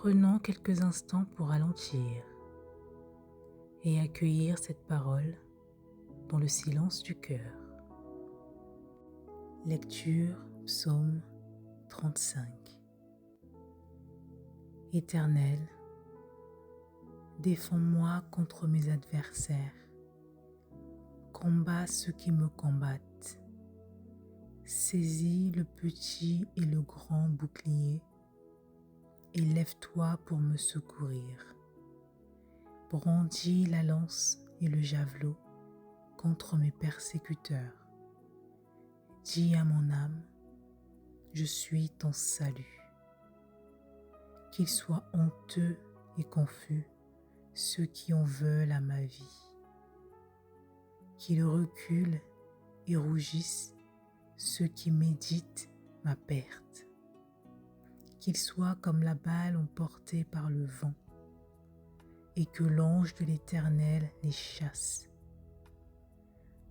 Prenons quelques instants pour ralentir et accueillir cette parole dans le silence du cœur. Lecture Psaume 35. Éternel, défends-moi contre mes adversaires, combats ceux qui me combattent, saisis le petit et le grand bouclier et lève-toi pour me secourir. Brandis la lance et le javelot contre mes persécuteurs. Dis à mon âme, je suis ton salut. Qu'ils soient honteux et confus ceux qui en veulent à ma vie. Qu'ils reculent et rougissent ceux qui méditent ma perte. Qu'ils soient comme la balle emportée par le vent et que l'ange de l'Éternel les chasse.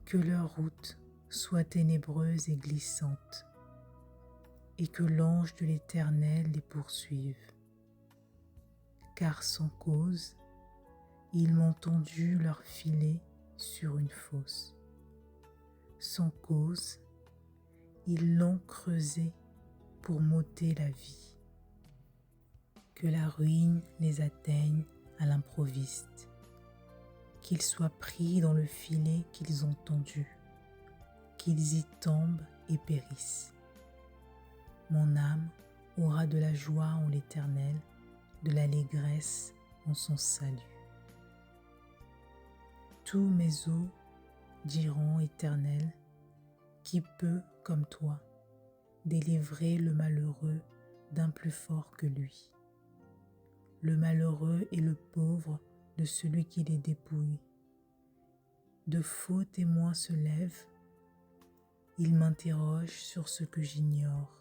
Que leur route soit ténébreuse et glissante et que l'ange de l'Éternel les poursuive. Car sans cause, ils m'ont tendu leur filet sur une fosse. Sans cause, ils l'ont creusé pour m'ôter la vie. Que la ruine les atteigne à l'improviste, qu'ils soient pris dans le filet qu'ils ont tendu, qu'ils y tombent et périssent. Mon âme aura de la joie en l'Éternel, de l'allégresse en son salut. Tous mes os diront, Éternel, qui peut, comme toi, délivrer le malheureux d'un plus fort que lui, le malheureux et le pauvre de celui qui les dépouille. De faux témoins se lèvent, ils m'interrogent sur ce que j'ignore.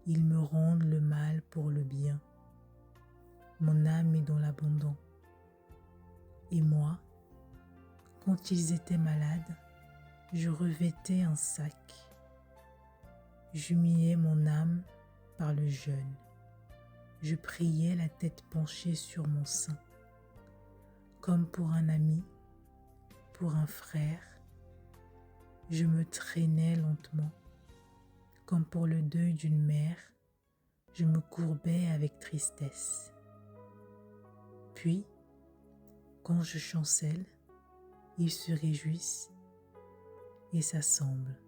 Ils me rendent le mal pour le bien. Mon âme est dans l'abandon. Et moi, quand ils étaient malades, je revêtais un sac. J'humiliais mon âme par le jeûne. Je priais la tête penchée sur mon sein. Comme pour un ami, pour un frère, je me traînais lentement. Comme pour le deuil d'une mère, je me courbais avec tristesse. Puis, quand je chancelle, ils se réjouissent et s'assemblent.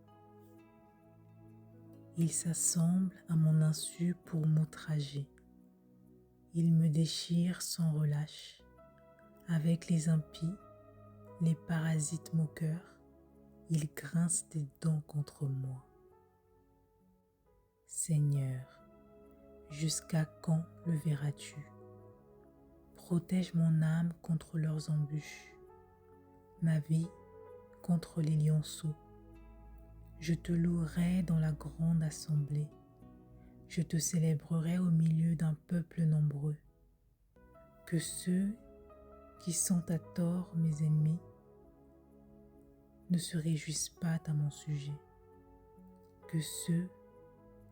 Ils s'assemblent à mon insu pour m'outrager. Ils me déchirent sans relâche. Avec les impies, les parasites moqueurs, ils grincent des dents contre moi. Seigneur, jusqu'à quand le verras-tu? Protège mon âme contre leurs embûches, ma vie contre les lionceaux. Je te louerai dans la grande assemblée, je te célébrerai au milieu d'un peuple nombreux. Que ceux qui sont à tort mes ennemis ne se réjouissent pas à mon sujet. Que ceux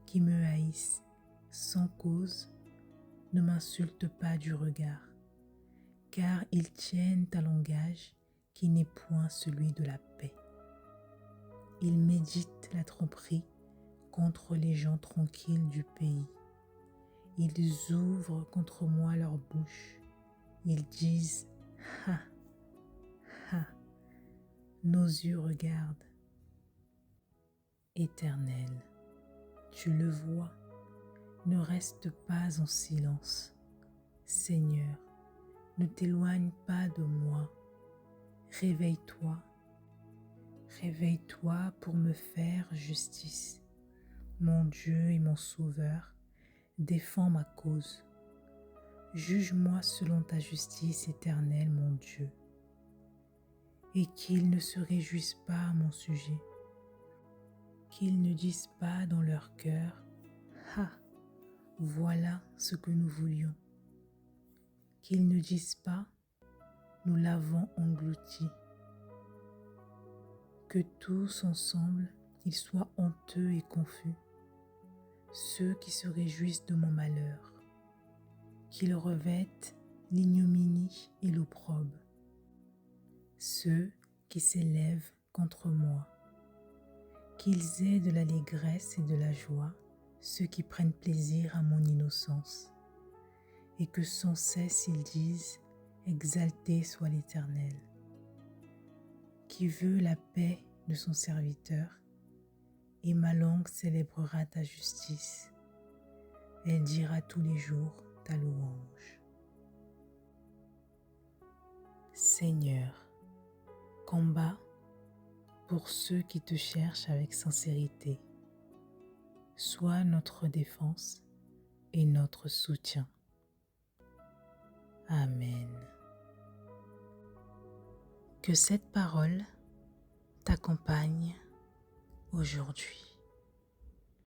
qui me haïssent sans cause ne m'insultent pas du regard, car ils tiennent un langage qui n'est point celui de la paix. Ils méditent la tromperie contre les gens tranquilles du pays. Ils ouvrent contre moi leur bouche. Ils disent « Ha, ha !» Nos yeux regardent. Éternel, tu le vois, ne reste pas en silence. Seigneur, ne t'éloigne pas de moi. Réveille-toi, réveille-toi pour me faire justice. Mon Dieu et mon Sauveur, défends ma cause. Juge-moi selon ta justice éternelle, mon Dieu. Et qu'ils ne se réjouissent pas à mon sujet. Qu'ils ne disent pas dans leur cœur, « Ah, voilà ce que nous voulions. » Qu'ils ne disent pas, « Nous l'avons englouti. » Que tous ensemble, ils soient honteux et confus, ceux qui se réjouissent de mon malheur. qu'ils revêtent l'ignominie et l'opprobre, ceux qui s'élèvent contre moi, qu'ils aient de l'allégresse et de la joie, ceux qui prennent plaisir à mon innocence, et que sans cesse ils disent « Exalté soit l'Éternel », qui veut la paix de son serviteur, et ma langue célébrera ta justice. Elle dira tous les jours ta louange. Seigneur, combat pour ceux qui te cherchent avec sincérité. Sois notre défense et notre soutien. Amen. Que cette parole t'accompagne aujourd'hui.